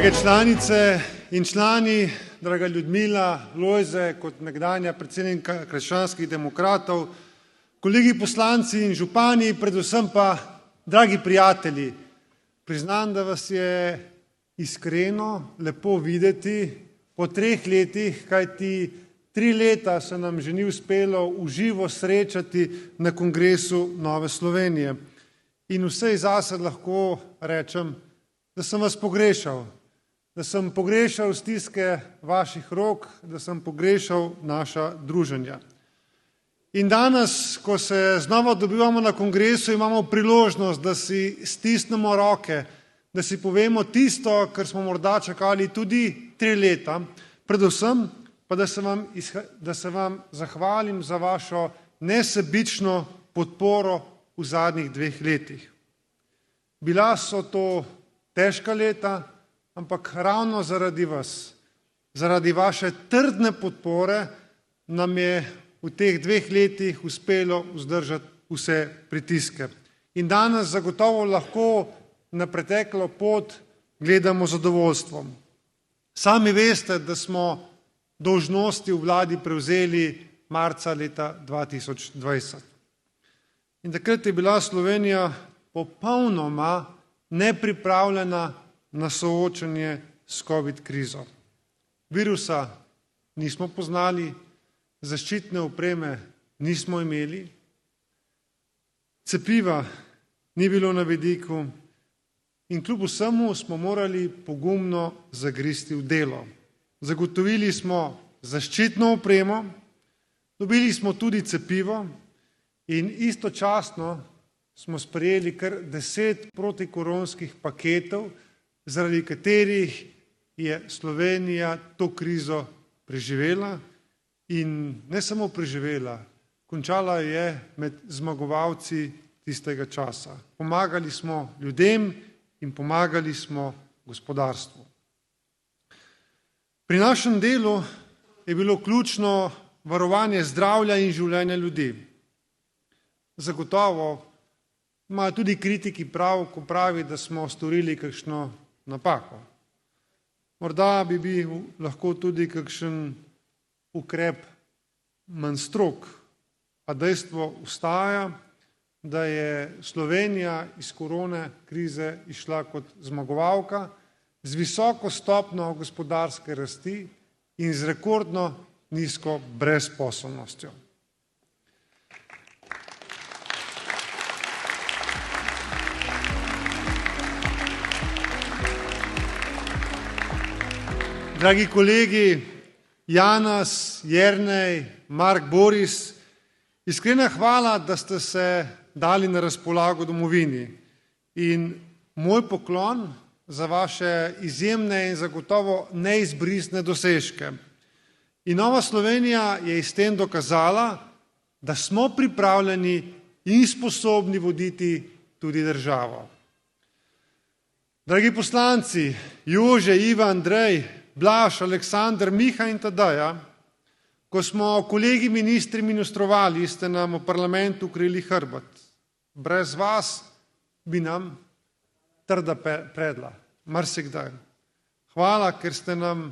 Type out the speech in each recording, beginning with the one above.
Drage članice in člani, draga Ljudmila, Lojze, kot nekdanja predsednika krščanskih demokratov, kolegi poslanci in župani, predvsem pa dragi prijatelji, priznam, da vas je iskreno lepo videti po 3 letih, kajti 3 leta se nam že ni uspelo v živo srečati na kongresu Nove Slovenije. In vsej zase lahko rečem, da sem vas pogrešal, da sem pogrešal stiske vaših rok, da sem pogrešal naša druženja. In danes, ko se znova dobivamo na kongresu, imamo priložnost, da si stisnemo roke, da si povemo tisto, kar smo morda čakali tudi 3 leta, predvsem pa da se vam zahvalim za vašo nesebično podporo v zadnjih 2 letih. Bila so to težka leta, ampak ravno zaradi vas, zaradi vaše trdne podpore, nam je v teh 2 letih uspelo vzdržati vse pritiske. In danes zagotovo lahko na preteklo pot gledamo z zadovoljstvom. Sami veste, da smo dolžnosti v vladi prevzeli marca leta 2020. In takrat je bila Slovenija popolnoma nepripravljena na soočanje s COVID krizo. Virusa nismo poznali, zaščitne opreme nismo imeli, cepiva ni bilo na vidiku in kljub vsemu smo morali pogumno zagristi v delo. Zagotovili smo zaščitno opremo, dobili smo tudi cepivo in istočasno smo sprejeli kar 10 protikoronskih paketov, zaradi katerih je Slovenija to krizo preživela in ne samo preživela, končala je med zmagovalci tistega časa. Pomagali smo ljudem in pomagali smo gospodarstvu. Pri našem delu je bilo ključno varovanje zdravja in življenja ljudi. Zagotovo imajo tudi kritiki prav, ko pravi, da smo storili kakšno napako. Morda bi bil lahko tudi kakšen ukrep manj strog, a dejstvo ostaja, da je Slovenija iz korone krize išla kot zmagovalka z visoko stopnjo gospodarske rasti in z rekordno nizko brezposelnostjo. Dragi kolegi, Janez, Jernej, Mark, Boris, iskrena hvala, da ste se dali na razpolago domovini. In moj poklon za vaše izjemne in zagotovo neizbrisne dosežke. In Nova Slovenija je s tem dokazala, da smo pripravljeni in sposobni voditi tudi državo. Dragi poslanci, Jože, Iva, Andrej, Blaž, Aleksandar, Miha in Tadeja, ko smo kolegi ministri ministrovali, ste nam v parlamentu krili hrbet. Brez vas bi nam trda predla, marsikdaj. Hvala, ker ste nam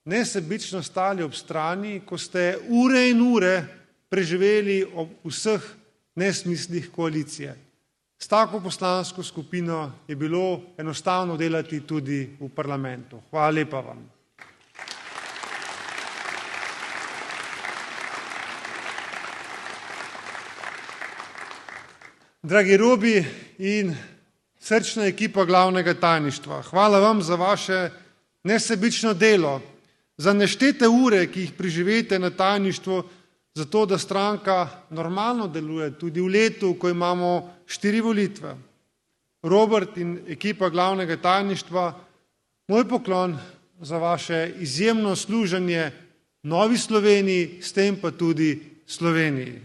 nesebično stali ob strani, ko ste ure in ure preživeli ob vseh nesmislih koalicije. S tako poslansko skupino je bilo enostavno delati tudi v parlamentu. Hvala lepa vam. Dragi Robi in srčna ekipa glavnega tajništva, hvala vam za vaše nesebično delo, za neštete ure, ki jih preživite na tajništvu, zato da stranka normalno deluje tudi v letu, ko imamo 4 volitve. Robert in ekipa glavnega tajništva, moj poklon za vaše izjemno služenje Novi Sloveniji, s tem pa tudi Sloveniji.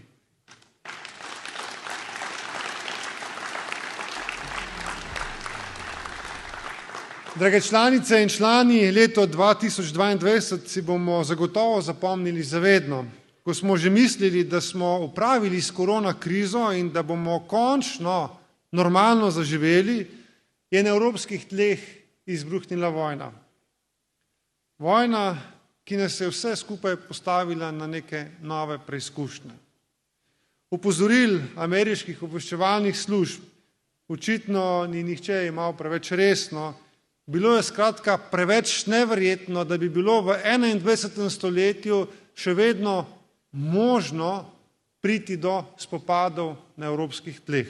Drage članice in člani, leto 2022 si bomo zagotovo zapomnili zavedno. Ko smo že mislili, da smo upravili s korona krizo in da bomo končno normalno zaživeli, je na evropskih tleh izbruhnila vojna. Vojna, ki nas je vse skupaj postavila na neke nove preizkušnje. Opozoril ameriških obveščevalnih služb očitno ni nihče imel preveč resno. Bilo je skratka preveč neverjetno, da bi bilo v 21. stoletju še vedno možno priti do spopadov na evropskih tleh.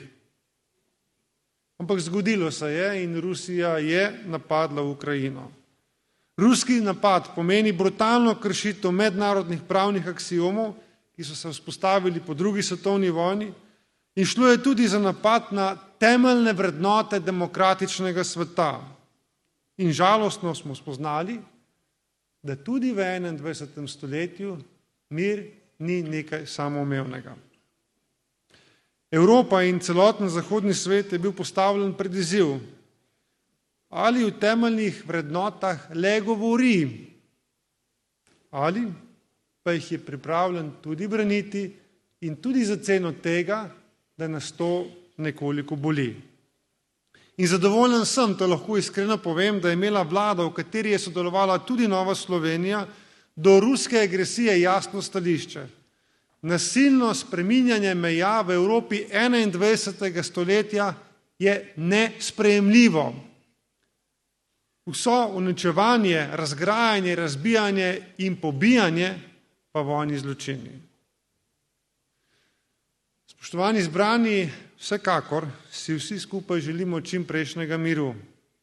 Ampak zgodilo se je in Rusija je napadla Ukrajino. Ruski napad pomeni brutalno kršitev mednarodnih pravnih aksiomov, ki so se vzpostavili po drugi svetovni vojni, in šlo je tudi za napad na temeljne vrednote demokratičnega sveta. In žalostno smo spoznali, da tudi v 21. stoletju mir ni nekaj samoumevnega. Evropa in celoten zahodni svet je bil postavljen pred izziv, ali v temeljnih vrednotah le govori, ali pa jih je pripravljen tudi braniti in tudi za ceno tega, da nas to nekoliko boli. In zadovoljen sem, to lahko iskreno povem, da je imela vlada, v kateri je sodelovala tudi Nova Slovenija, do ruske agresije jasno stališče. Nasilno spreminjanje meja v Evropi 21. stoletja je nesprejemljivo. Vso uničevanje, razgrajanje, razbijanje in pobijanje pa vojni zločini. Spoštovani zbrani, vsekakor si vsi skupaj želimo čim prejšnjega miru.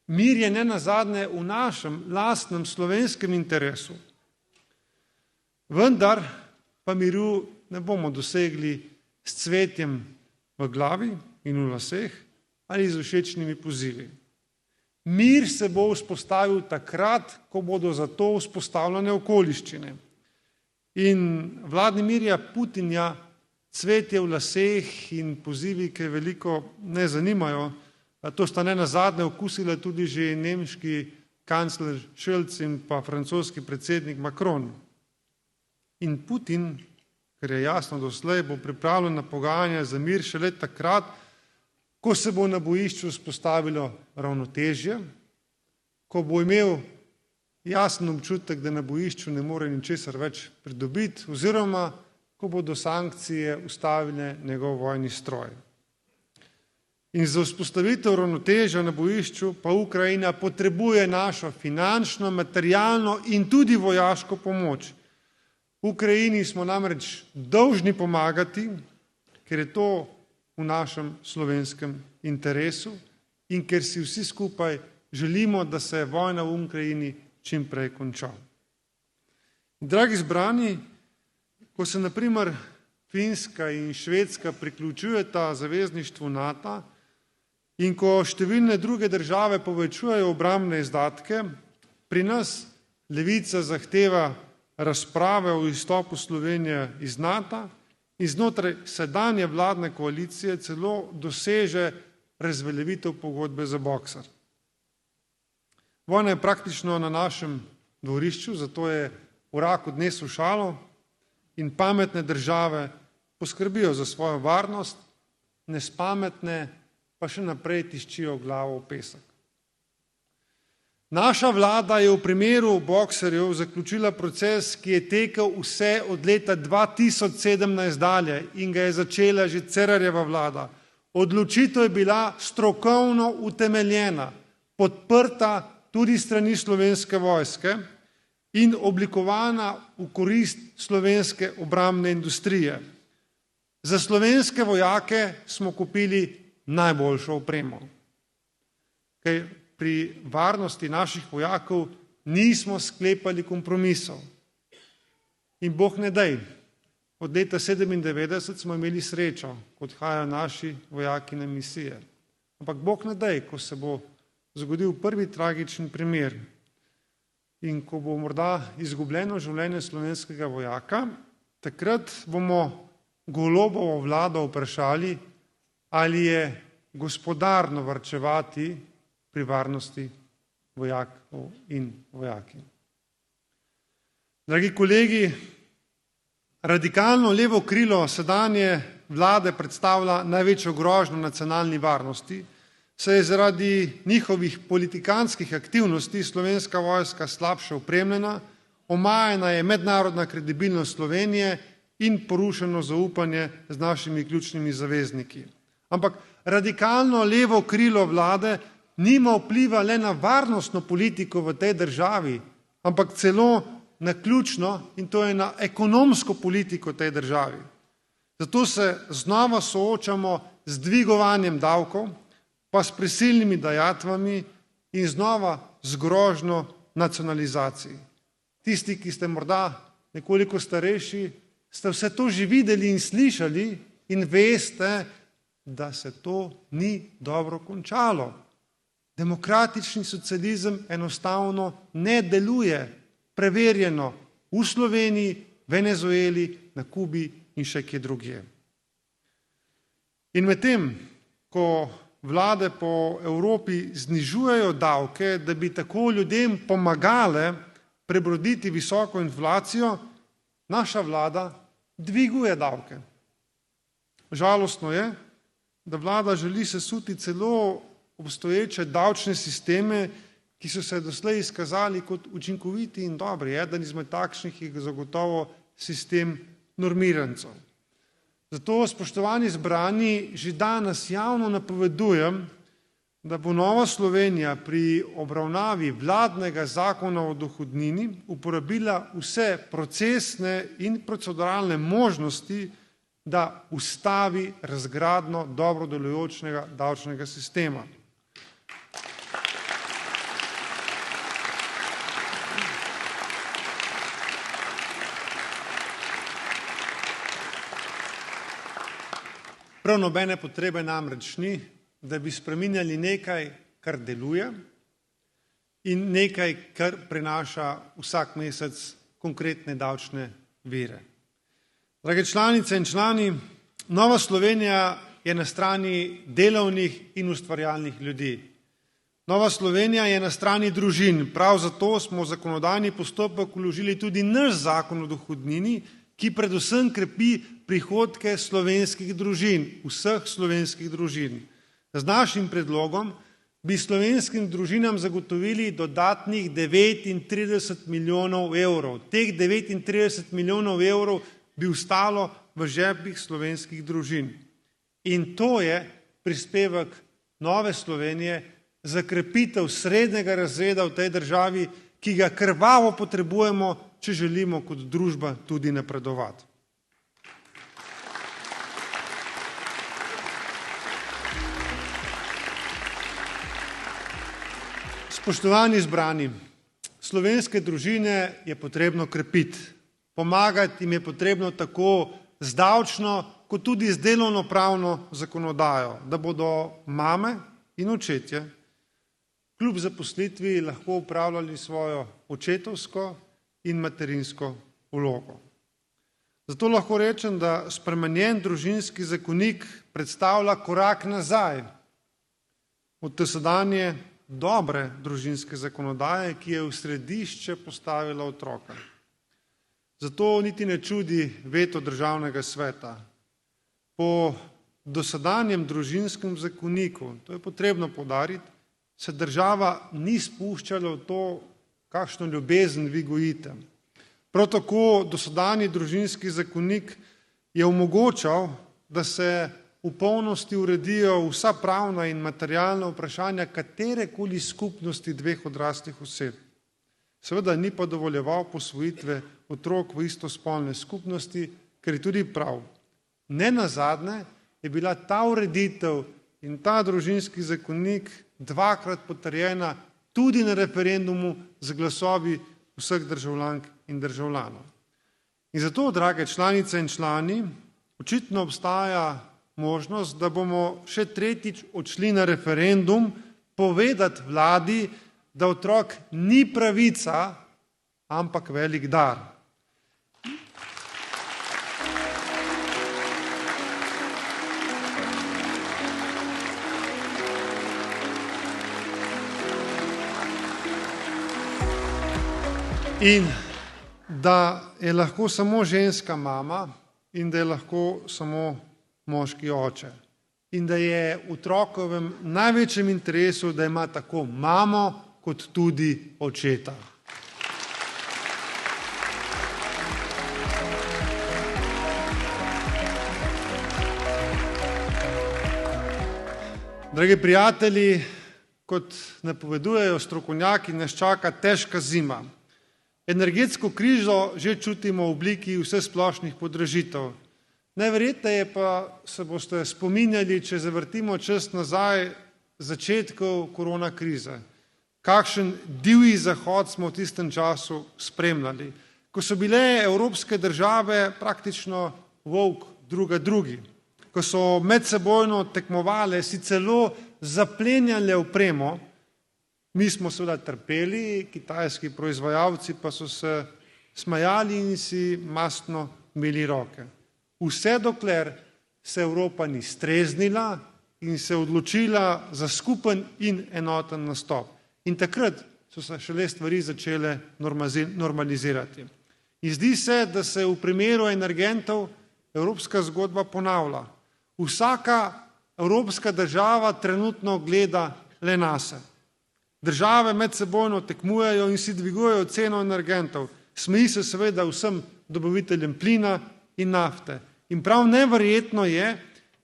Mir je nenazadnje v našem lastnem slovenskem interesu. Vendar pa miru ne bomo dosegli s cvetjem v glavi in v laseh ali z všečnimi pozivi. Mir se bo vzpostavil takrat, ko bodo za to vzpostavljene okoliščine. In Vladimirja Putina cvetje v laseh in pozivi, ki veliko ne zanimajo, to sta nenazadnje okusila tudi že nemški kancler Scholz in pa francoski predsednik Macron. In Putin, ker je jasno doslej, bo pripravljen na pogajanja za mir šele takrat, ko se bo na bojišču vzpostavilo ravnotežje, ko bo imel jasen občutek, da na bojišču ne more ničesar več pridobiti, oziroma ko bodo sankcije ustavile njegov vojni stroj. In za vzpostavitev ravnotežja na bojišču pa Ukrajina potrebuje našo finančno, materialno in tudi vojaško pomoč. Ukrajini smo namreč dolžni pomagati, ker je to v našem slovenskem interesu in ker si vsi skupaj želimo, da se vojna v Ukrajini čim prej konča. Dragi zbrani, ko se na primer Finska in Švedska priključujeta zavezništvu NATO in ko številne druge države povečujejo obrambne izdatke, pri nas Levica zahteva razprave o izstopu Slovenije iz NATO in znotraj sedanje vladne koalicije celo doseže razveljavitev pogodbe za Boxer. Vojna je praktično na našem dvorišču, zato je Urak odnesel šalo in pametne države poskrbijo za svojo varnost, nespametne pa še naprej tiščijo glavo v pesek. Naša vlada je v primeru Boxerjev zaključila proces, ki je tekel vse od leta 2017 dalje in ga je začela že Cerarjeva vlada. Odločitev je bila strokovno utemeljena, podprta tudi strani Slovenske vojske in oblikovana v korist slovenske obrambne industrije. Za slovenske vojake smo kupili najboljšo opremo. Pri varnosti naših vojakov nismo sklepali kompromisov. In Bog ne daj, od leta 1997 smo imeli srečo, ko odhajajo naši vojaki na misije. Ampak Bog ne daj, ko se bo zgodil prvi tragičen primer in ko bo morda izgubljeno življenje slovenskega vojaka, takrat bomo Golobovo vlado vprašali, ali je gospodarno varčevati pri varnosti vojakov in vojakinj. Dragi kolegi, radikalno levo krilo sedanje vlade predstavlja največjo grožnjo nacionalni varnosti, se je zaradi njihovih politikantskih aktivnosti Slovenska vojska slabše opremljena, omajana je mednarodna kredibilnost Slovenije in porušeno zaupanje z našimi ključnimi zavezniki. Ampak radikalno levo krilo vlade nima vpliva le na varnostno politiko v tej državi, ampak celo na ključno, in to je na ekonomsko politiko tej državi. Zato se znova soočamo z dvigovanjem davkov, pa s prisilnimi dajatvami in znova z grožnjo nacionalizaciji. Tisti, ki ste morda nekoliko starejši, ste vse to že videli in slišali in veste, da se to ni dobro končalo. Demokratični socializem enostavno ne deluje, preverjeno v Sloveniji, Venezueli, na Kubi in še kje drugje. In medtem, ko vlade po Evropi znižujejo davke, da bi tako ljudem pomagale prebroditi visoko inflacijo, naša vlada dviguje davke. Žalostno je, da vlada želi sesuti celo obstoječe davčne sisteme, ki so se doslej izkazali kot učinkoviti in dobri. Eden izmed takšnih je zagotovo sistem normirancev. Zato, spoštovani zbrani, že danes javno napovedujem, da bo Nova Slovenija pri obravnavi vladnega zakona o dohodnini uporabila vse procesne in proceduralne možnosti, da ustavi razgradnjo dobro delujočega davčnega sistema. Prav nobene potrebe namreč ni, da bi spreminjali nekaj, kar deluje in nekaj, kar prinaša vsak mesec konkretne davčne vire. Drage članice in člani, Nova Slovenija je na strani delovnih in ustvarjalnih ljudi. Nova Slovenija je na strani družin. Prav zato smo v zakonodajni postopek vložili tudi naš zakon o dohodnini, ki predvsem krepi prihodke slovenskih družin, vseh slovenskih družin. Z našim predlogom bi slovenskim družinam zagotovili dodatnih 39 milijonov evrov. Teh 39 milijonov evrov bi ostalo v žepih slovenskih družin. In to je prispevek Nove Slovenije za krepitev srednjega razreda v tej državi, ki ga krvavo potrebujemo, če želimo kot družba tudi napredovati. Spoštovani zbrani, slovenske družine je potrebno krepiti. Pomagati jim je potrebno tako z davčno, kot tudi z delovnopravno zakonodajo, da bodo mame in očetje kljub zaposlitvi lahko upravljali svojo očetovsko in materinsko vlogo. Zato lahko rečem, da spremenjen družinski zakonik predstavlja korak nazaj od dosedanje dobre družinske zakonodaje, ki je v središče postavila otroka. Zato niti ne čudi veto Državnega sveta. Po dosedanjem družinskem zakoniku, to je potrebno poudariti, se država ni spuščala v to, kakšno ljubezen vi gojite. Prav tako dosedanji družinski zakonik je omogočal, da se v polnosti uredijo vsa pravna in materialna vprašanja katerekoli skupnosti dveh odraslih oseb. Seveda ni pa dovoljeval posvojitve otrok v istospolne skupnosti, ker je tudi prav. Nenazadnje je bila ta ureditev in ta družinski zakonik dvakrat potrjena tudi na referendumu z glasovi vseh državljank in državljanov. In zato, drage članice in člani, očitno obstaja možnost, da bomo še tretjič odšli na referendum povedati vladi, da otrok ni pravica, ampak velik dar. In da je lahko samo ženska mama in da je lahko samo moški oče. in da je v otrokovem največjem interesu, da ima tako mamo kot tudi očeta. Dragi prijatelji, kot napovedujejo strokovnjaki, nas čaka težka zima. Energetsko krizo že čutimo v obliki vsesplošnih podražitev. Najverjetneje pa se boste spominjali, če zavrtimo čas nazaj začetkov korona krize. Kakšen divji zahod smo v tistem času spremljali, ko so bile evropske države praktično volk drugi. Ko so medsebojno tekmovale, si celo zaplenjale opremo, mi smo seveda trpeli, kitajski proizvajalci pa so se smejali in si mastno mili roke. Vse dokler se Evropa ni streznila in se odločila za skupen in enoten nastop. In takrat so se šele stvari začele normalizirati. In zdi se, da se v primeru energentov evropska zgodba ponavlja. Vsaka evropska država trenutno gleda le nase. Države medsebojno tekmujejo in si dvigujejo ceno energentov. Smeji se seveda vsem dobaviteljem plina in nafte. In prav neverjetno je,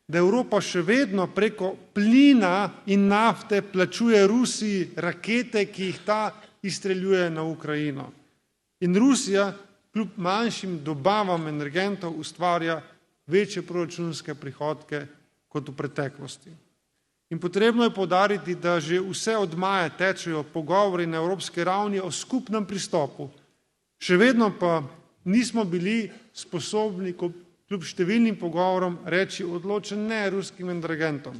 da Evropa še vedno preko plina in nafte plačuje Rusiji rakete, ki jih ta izstreljuje na Ukrajino. In Rusija kljub manjšim dobavam energentov ustvarja večje proračunske prihodke kot v preteklosti. In potrebno je poudariti, da že vse od maja tečejo pogovori na evropski ravni o skupnem pristopu. Še vedno pa nismo bili sposobni, kljub številnim pogovorom, reči odločen ne ruskim energentom.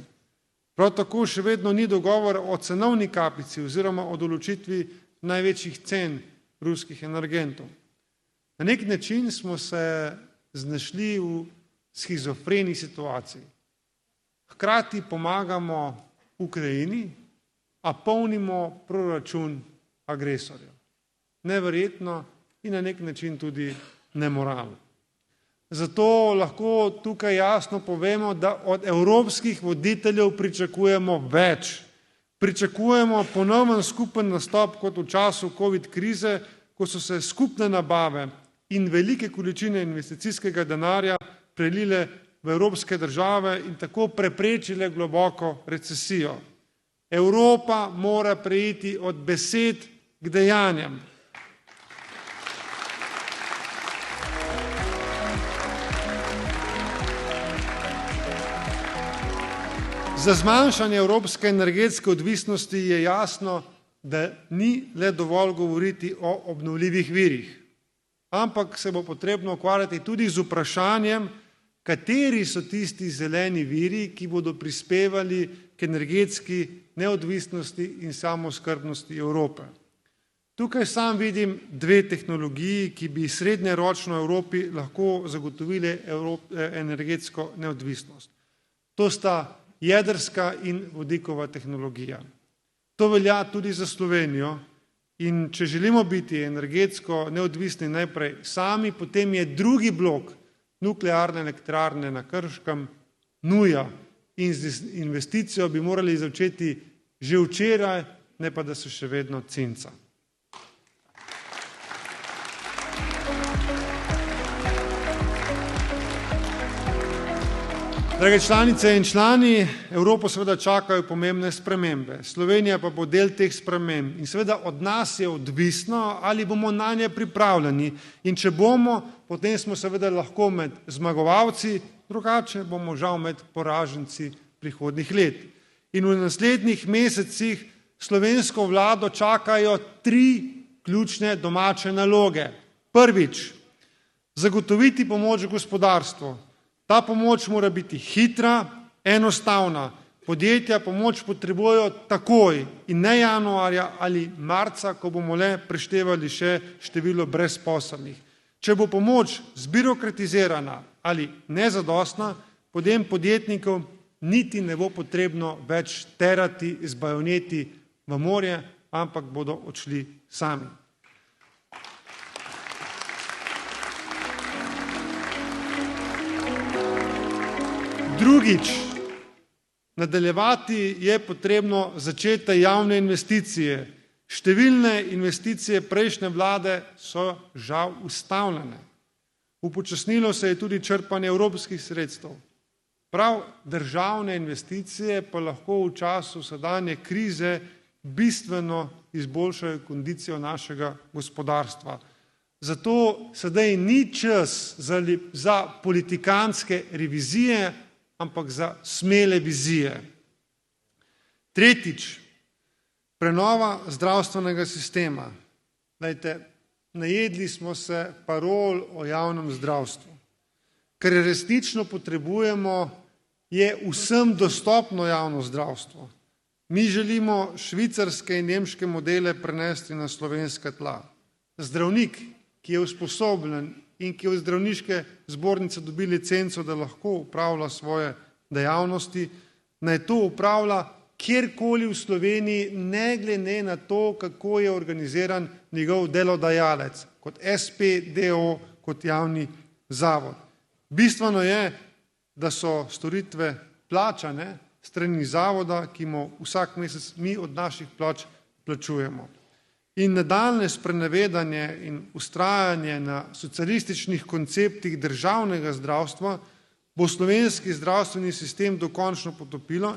Prav tako še vedno ni dogovora o cenovni kapici oziroma o določitvi največjih cen ruskih energentov. Na nek način smo se znašli v shizofreni situaciji. Hkrati pomagamo Ukrajini, a polnimo proračun agresorja. Neverjetno in na nek način tudi nemoralno. Zato lahko tukaj jasno povemo, da od evropskih voditeljev pričakujemo več. Pričakujemo ponoven skupen nastop kot v času COVID krize, ko so se skupne nabave in velike količine investicijskega denarja prelile v evropske države in tako preprečile globoko recesijo. Evropa mora preiti od besed k dejanjem. Za zmanjšanje evropske energetske odvisnosti je jasno, da ni le dovolj govoriti o obnovljivih virih, ampak se bo potrebno ukvarjati tudi z vprašanjem, kateri so tisti zeleni viri, ki bodo prispevali k energetski neodvisnosti in samooskrbnosti Evrope. Tukaj sam vidim dve tehnologiji, ki bi srednjeročno Evropi lahko zagotovile energetsko neodvisnost. To sta jedrska in vodikova tehnologija. To velja tudi za Slovenijo in če želimo biti energetsko neodvisni najprej sami, potem je drugi blok nuklearne elektrarne na Krškem nuja in z investicijo bi morali začeti že včeraj, ne pa da se še vedno cinca. Drage članice in člani, Evropo seveda čakajo pomembne spremembe. Slovenija pa bo del teh sprememb in seveda od nas je odvisno, ali bomo na nje pripravljeni. In če bomo, potem smo seveda lahko med zmagovalci, drugače bomo žal med poraženci prihodnjih let. In v naslednjih mesecih slovensko vlado čakajo 3 ključne domače naloge. Prvič, zagotoviti pomoč gospodarstvu. Ta pomoč mora biti hitra, enostavna. Podjetja pomoč potrebujejo takoj in ne januarja ali marca, ko bomo le preštevali še število brezposelnih. Če bo pomoč zbirokratizirana ali nezadostna, potem podjetnikov niti ne bo potrebno več terati z bajoneti v morje, ampak bodo odšli sami. Drugič, Nadaljevati je potrebno začete javne investicije. Številne investicije prejšnje vlade so žal ustavljene. Upočasnilo se je tudi črpanje evropskih sredstev. Prav državne investicije pa lahko v času sedanje krize bistveno izboljšajo kondicijo našega gospodarstva. Zato sedaj ni čas za politikantske revizije, ampak za smele vizije. Tretjič, prenova zdravstvenega sistema. Glejte, najedli smo se parol o javnem zdravstvu. Kar resnično potrebujemo, je vsem dostopno javno zdravstvo. Mi želimo švicarske in nemške modele prenesti na slovenska tla. Zdravnik, ki je usposobljen in ki je od zdravniške zbornice dobi licenco, da lahko upravlja svoje dejavnosti, naj to upravlja kjerkoli v Sloveniji, ne glede na to, kako je organiziran njegov delodajalec, kot SP, DO, kot javni zavod. Bistveno je, da so storitve plačane strani zavoda, ki mu vsak mesec mi od naših plač plačujemo. In nadaljnje sprenevedanje in vztrajanje na socialističnih konceptih državnega zdravstva bo slovenski zdravstveni sistem dokončno potopilo,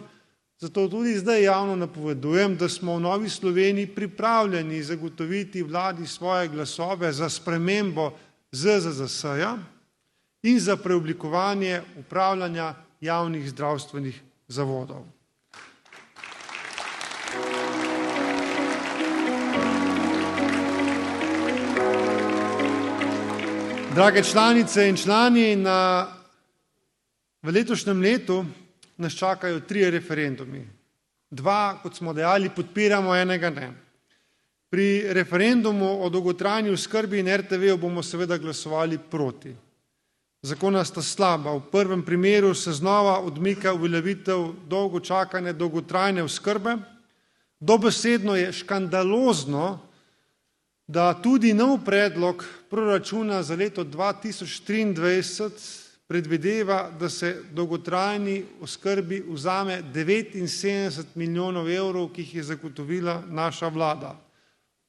zato tudi zdaj javno napovedujem, da smo v Novi Sloveniji pripravljeni zagotoviti vladi svoje glasove za spremembo ZZZS-ja in za preoblikovanje upravljanja javnih zdravstvenih zavodov. Drage članice in člani, v letošnjem letu nas čakajo 3 referendumi. 2, kot smo dejali, podpiramo, enega ne. Pri referendumu o dolgotrajni oskrbi in RTV-ju bomo seveda glasovali proti. Zakona sta slaba. V prvem primeru se znova odmika uveljavitev dolgo čakane dolgotrajne oskrbe. Dobesedno je škandalozno, da tudi nov predlog proračuna za leto 2023 predvideva, da se dolgotrajni oskrbi vzame 79 milijonov evrov, ki jih je zagotovila naša vlada.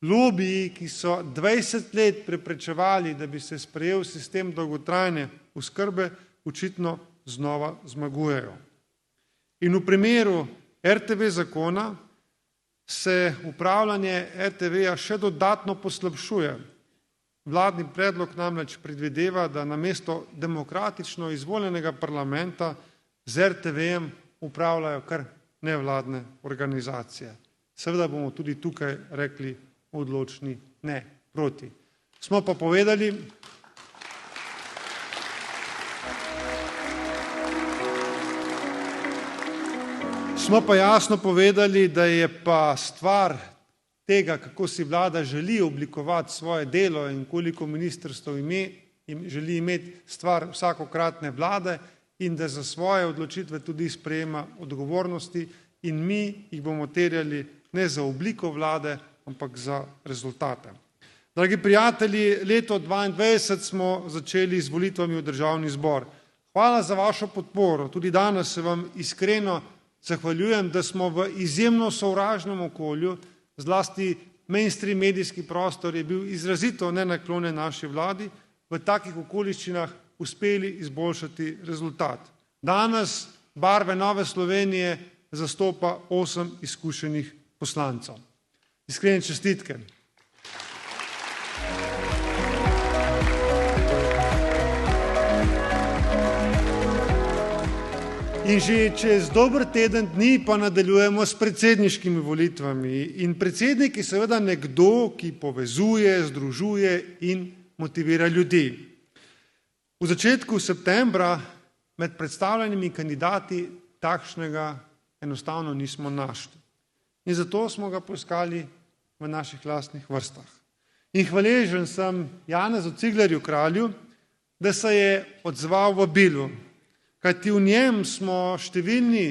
Lobiji, ki so 20 let preprečevali, da bi se sprejel sistem dolgotrajne oskrbe, očitno znova zmagujejo. In v primeru RTV zakona se upravljanje RTV-ja še dodatno poslabšuje. Vladni predlog namreč predvideva, da namesto demokratično izvoljenega parlamenta z RTV-jem upravljajo kar nevladne organizacije. Seveda bomo tudi tukaj rekli odločni ne, proti. Smo pa povedali, jasno povedali, da je pa stvar tega, kako si vlada želi oblikovati svoje delo in koliko ministrstv želi imeti, stvar vsakokratne vlade in da za svoje odločitve tudi sprejema odgovornosti in mi jih bomo terjali ne za obliko vlade, ampak za rezultate. Dragi prijatelji, leto 2022 smo začeli z volitvami v Državni zbor. Hvala za vašo podporo. Tudi danes se vam iskreno zahvaljujem, da smo v izjemno sovražnem okolju, zlasti mainstream medijski prostor je bil izrazito nenaklonjen naši vladi, v takih okoliščinah uspeli izboljšati rezultat. Danes barve Nove Slovenije zastopa 8 izkušenih poslancev. Iskrene čestitke. In že čez dober teden dni pa nadaljujemo s predsedniškimi volitvami. In predsednik je seveda nekdo, ki povezuje, združuje in motivira ljudi. V začetku septembra med predstavljenimi kandidati takšnega enostavno nismo našli. In zato smo ga poiskali v naših lastnih vrstah. In hvaležen sem Janezu Ciglerju Kralju, da se je odzval vabilu. Kajti v njem smo številni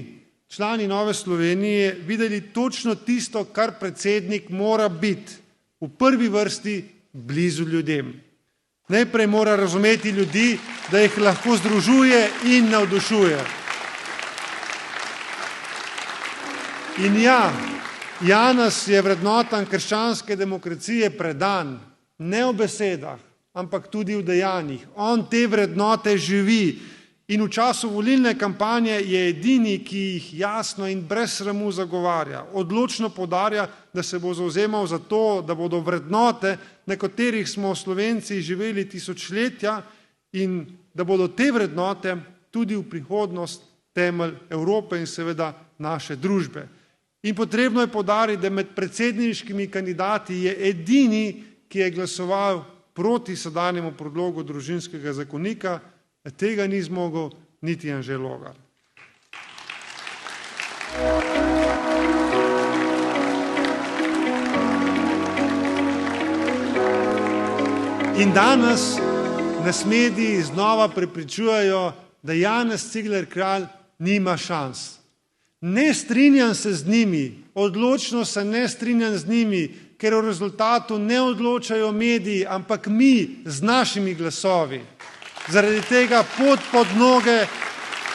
člani Nove Slovenije videli točno tisto, kar predsednik mora biti. V prvi vrsti blizu ljudem. Najprej mora razumeti ljudi, da jih lahko združuje in navdušuje. In ja, Janez je vrednotam krščanske demokracije predan, ne v besedah, ampak tudi v dejanjih. On te vrednote živi in v času volilne kampanje je edini, ki jih jasno in brez sramu zagovarja. Odločno poudarja, da se bo zavzemal za to, da bodo vrednote, na katerih smo Slovenci živeli tisočletja, in da bodo te vrednote tudi v prihodnost temelj Evrope in seveda naše družbe. In potrebno je poudariti, da med predsedniškimi kandidati je edini, ki je glasoval proti sedanjemu predlogu družinskega zakonika, tega ni zmogel niti Anže Logar. In danes nas mediji znova prepričujejo, da Janez Cigler Kralj nima šans. Ne strinjam se z njimi, odločno se ne strinjam z njimi, ker o rezultatu ne odločajo mediji, ampak mi z našimi glasovi. Zaradi tega pot pod noge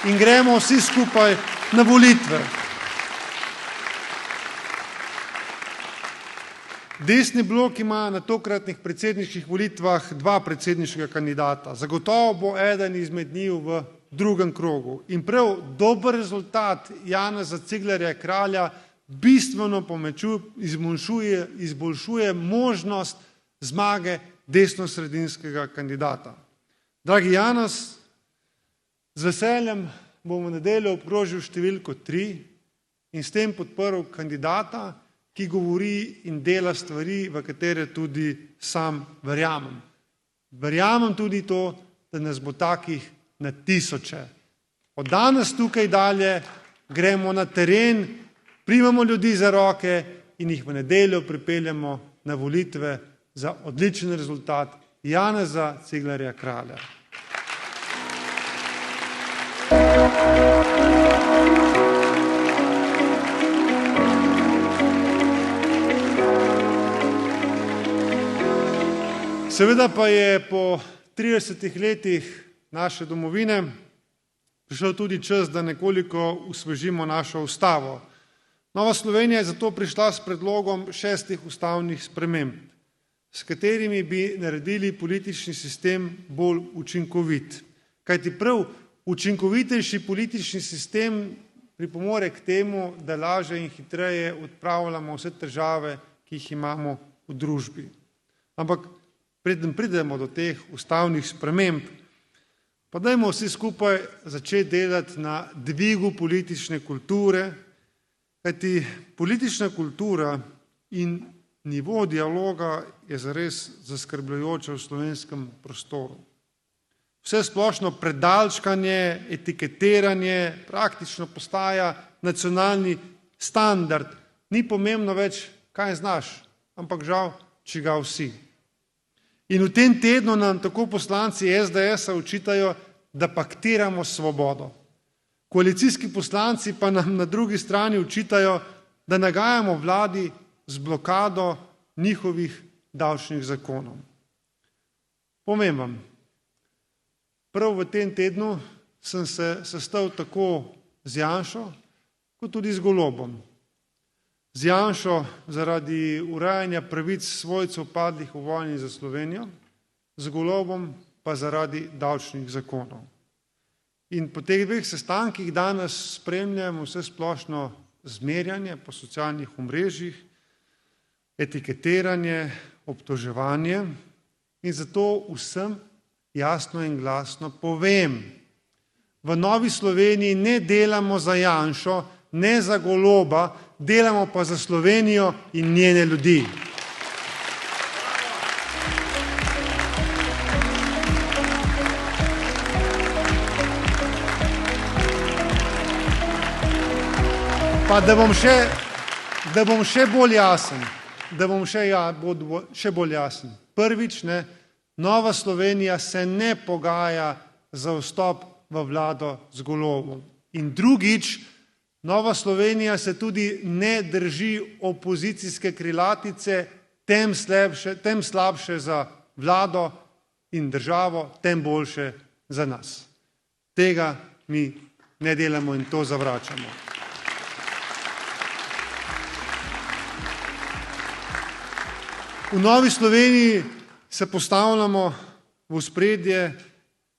in gremo vsi skupaj na volitve. Desni blok ima na tokratnih predsedniških volitvah dva predsedniškega kandidata. Zagotovo bo eden izmed njih v drugem krogu. In prav dober rezultat Janeza Ciglerja Kralja bistveno izboljšuje možnost zmage desnosredinskega kandidata. Dragi Janez, z veseljem bom v nedeljo obkrožil številko 3 in s tem podprl kandidata, ki govori in dela stvari, v katere tudi sam verjamem. Verjamem tudi to, da nas bo takih na tisoče. Od danes tukaj dalje gremo na teren, primamo ljudi za roke in jih v nedeljo pripeljemo na volitve za odličen rezultat Janeza Ciglerja Kralja. Seveda pa je po 30 letih naše domovine prišel tudi čas, da nekoliko osvežimo našo ustavo. Nova Slovenija je zato prišla s predlogom 6 ustavnih sprememb, s katerimi bi naredili politični sistem bolj učinkovit. Kajti prav učinkovitejši politični sistem pripomore k temu, da lažje in hitreje odpravljamo vse težave, ki jih imamo v družbi. Ampak preden pridemo do teh ustavnih sprememb, pa dajmo vsi skupaj začeti delati na dvigu politične kulture, kajti politična kultura in nivo dialoga je zares zaskrbljujoče v slovenskem prostoru. Vse splošno predalčkanje, etiketiranje praktično postaja nacionalni standard. Ni pomembno več, kaj znaš, ampak žal, čigav si. In v tem tednu nam tako poslanci SDS-a očitajo, da paktiramo svobodo. Koalicijski poslanci pa nam na drugi strani očitajo, da nagajamo vladi z blokado njihovih davčnih zakonov. Povem vam, prav v tem tednu sem se sestal tako z Janšo, kot tudi z Golobom. Z Janšo zaradi urejanja pravic svojcev padlih v vojni za Slovenijo, z Golobom pa zaradi davčnih zakonov. In po teh dveh sestankih danes spremljamo vse splošno zmerjanje po socialnih omrežjih, etiketiranje, obtoževanje in zato vsem jasno in glasno povem, v Novi Sloveniji ne delamo za Janšo, ne za Goloba, delamo pa za Slovenijo in njene ljudi. Pa da bom še bolj jasen, prvič, Nova Slovenija se ne pogaja za vstop v vlado z Golobom. In drugič, Nova Slovenija se tudi ne drži opozicijske krilatice, tem slabše za vlado in državo, tem boljše za nas. Tega mi ne delamo in to zavračamo. V Novi Sloveniji se postavljamo v ospredje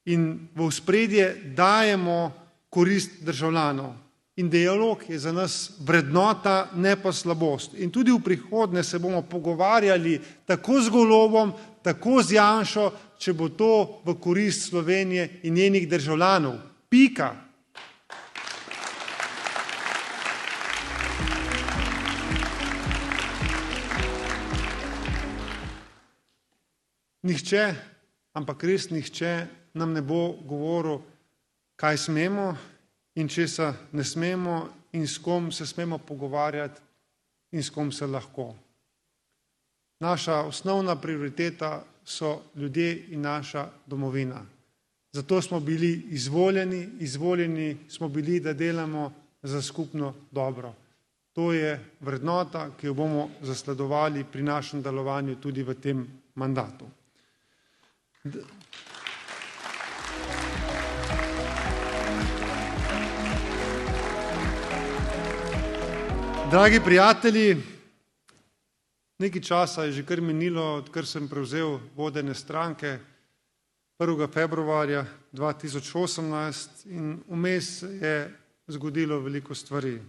in v ospredje dajemo korist državljanov. In dialog je za nas vrednota, ne pa slabost. In tudi v prihodnje se bomo pogovarjali tako z Golobom, tako z Janšo, če bo to v korist Slovenije in njenih državljanov. Pika. Nihče, ampak res nihče nam ne bo govoril, kaj smemo in česa ne smemo in s kom se smemo pogovarjati in s kom se lahko. Naša osnovna prioriteta so ljudje in naša domovina. Zato smo bili izvoljeni smo bili, da delamo za skupno dobro. To je vrednota, ki jo bomo zasledovali pri našem delovanju tudi v tem mandatu. Dragi prijatelji, nekaj časa je že kar minilo, odkar sem prevzel vodenje stranke 1. februarja 2018 in vmes se je zgodilo veliko stvari.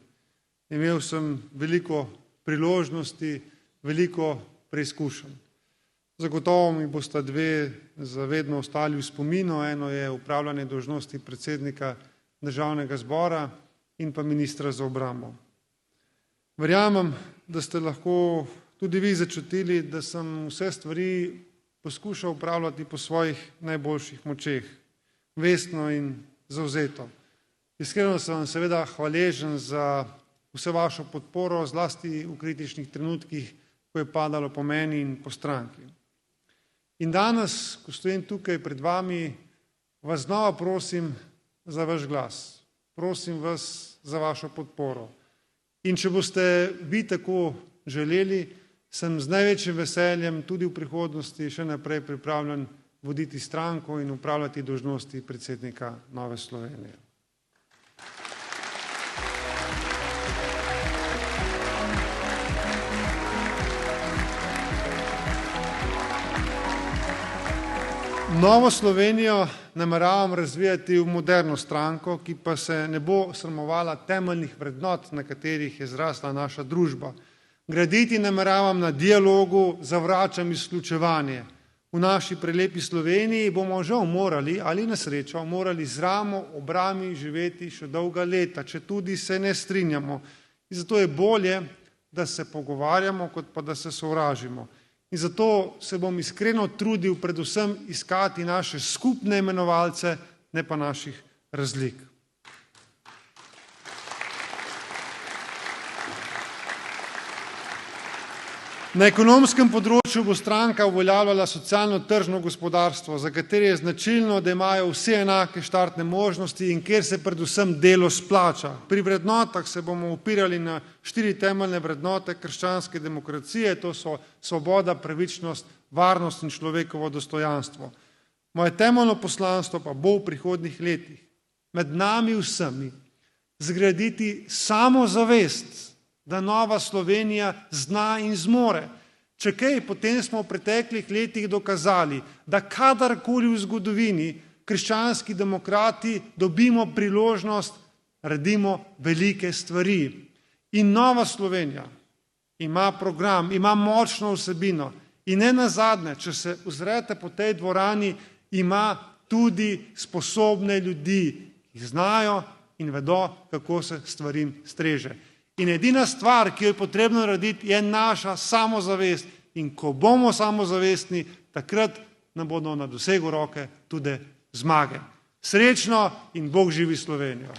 Imel sem veliko priložnosti, veliko preizkušenj. Zagotovo mi bosta dve za vedno ostali v spominu. Eno je upravljanje dolžnosti predsednika Državnega zbora in pa ministra za obrambo. Verjamem, da ste lahko tudi vi začutili, da sem vse stvari poskušal upravljati po svojih najboljših močeh, vestno in zavzeto. Iskreno sem vam seveda hvaležen za vse vašo podporo, zlasti v kritičnih trenutkih, ko je padalo po meni in po stranki. In danes, ko stojim tukaj pred vami, vas znova prosim za vaš glas. Prosim vas za vašo podporo. In če boste vi tako želeli, sem z največjim veseljem tudi v prihodnosti še naprej pripravljen voditi stranko in upravljati dolžnosti predsednika Nove Slovenije. Novo Slovenijo nameravam razvijati v moderno stranko, ki pa se ne bo sramovala temeljnih vrednot, na katerih je zrasla naša družba. Graditi nameravam na dialogu, zavračam izključevanje. V naši prelepi Sloveniji bomo žal morali, ali na srečo, morali z ramo ob rami živeti še dolga leta, če tudi se ne strinjamo. In zato je bolje, da se pogovarjamo, kot pa da se sovražimo. In zato se bom iskreno trudil predvsem iskati naše skupne imenovalce, ne pa naših razlik. Na ekonomskem področju bo stranka uveljavljala socialno-tržno gospodarstvo, za katere je značilno, da imajo vse enake štartne možnosti in kjer se predvsem delo splača. Pri vrednotah se bomo opirali na 4 temeljne vrednote krščanske demokracije, to so svoboda, pravičnost, varnost in človekovo dostojanstvo. Moje temeljno poslanstvo pa bo v prihodnjih letih med nami vsemi zgraditi samozavest, da Nova Slovenija zna in zmore. Če kaj, potem smo v preteklih letih dokazali, da kadarkoli v zgodovini krščanski demokrati dobimo priložnost, naredimo velike stvari. In Nova Slovenija ima program, ima močno vsebino in ne nazadnje, če se ozrete po tej dvorani, ima tudi sposobne ljudi, ki znajo in vedo, kako se stvarim streže. In edina stvar, ki jo je potrebno narediti, je naša samozavest. In ko bomo samozavestni, takrat nam bodo na dosegu roke tudi zmage. Srečno in Bog živi Slovenijo.